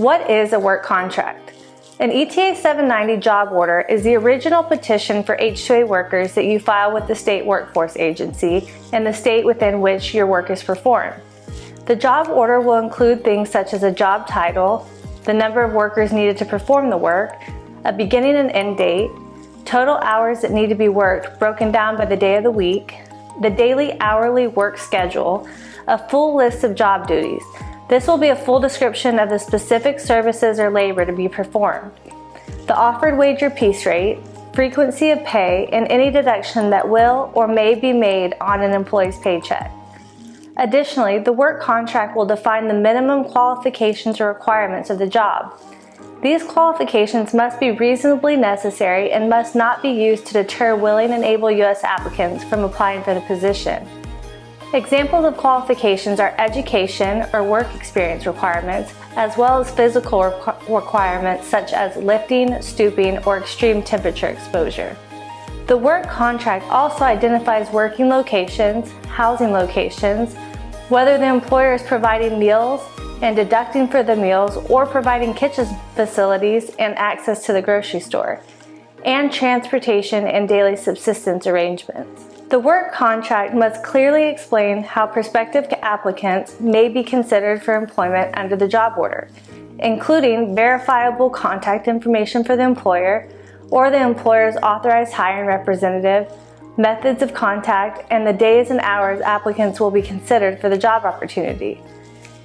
What is a work contract? An ETA 790 job order is the original petition for H-2A workers that you file with the state workforce agency and the state within which your work is performed. The job order will include things such as a job title, the number of workers needed to perform the work, a beginning and end date, total hours that need to be worked broken down by the day of the week, the daily hourly work schedule, a full list of job duties. This will be a full description of the specific services or labor to be performed, the offered wage or piece rate, frequency of pay, and any deduction that will or may be made on an employee's paycheck. Additionally, the work contract will define the minimum qualifications or requirements of the job. These qualifications must be reasonably necessary and must not be used to deter willing and able U.S. applicants from applying for the position. Examples of qualifications are education or work experience requirements, as well as physical requirements such as lifting, stooping, or extreme temperature exposure. The work contract also identifies working locations, housing locations, whether the employer is providing meals and deducting for the meals or providing kitchen facilities and access to the grocery store, and transportation and daily subsistence arrangements. The work contract must clearly explain how prospective applicants may be considered for employment under the job order, including verifiable contact information for the employer or the employer's authorized hiring representative, methods of contact, and the days and hours applicants will be considered for the job opportunity.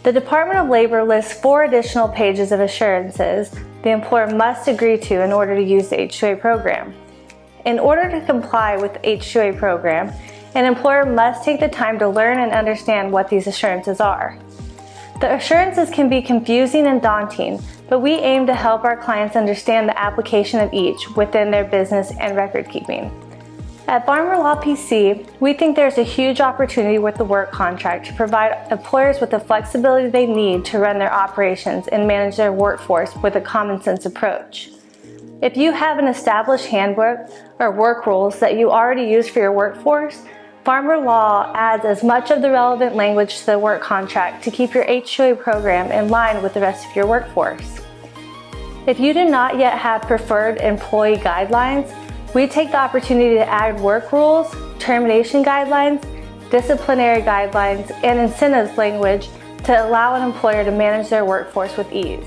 The Department of Labor lists 4 additional pages of assurances the employer must agree to in order to use the H-2A program. In order to comply with the H-2A program, an employer must take the time to learn and understand what these assurances are. The assurances can be confusing and daunting, but we aim to help our clients understand the application of each within their business and record keeping. At Farmer Law PC, we think there's a huge opportunity with the work contract to provide employers with the flexibility they need to run their operations and manage their workforce with a common sense approach. If you have an established handbook or work rules that you already use for your workforce, Farmer Law adds as much of the relevant language to the work contract to keep your H-2A program in line with the rest of your workforce. If you do not yet have preferred employee guidelines, we take the opportunity to add work rules, termination guidelines, disciplinary guidelines, and incentives language to allow an employer to manage their workforce with ease.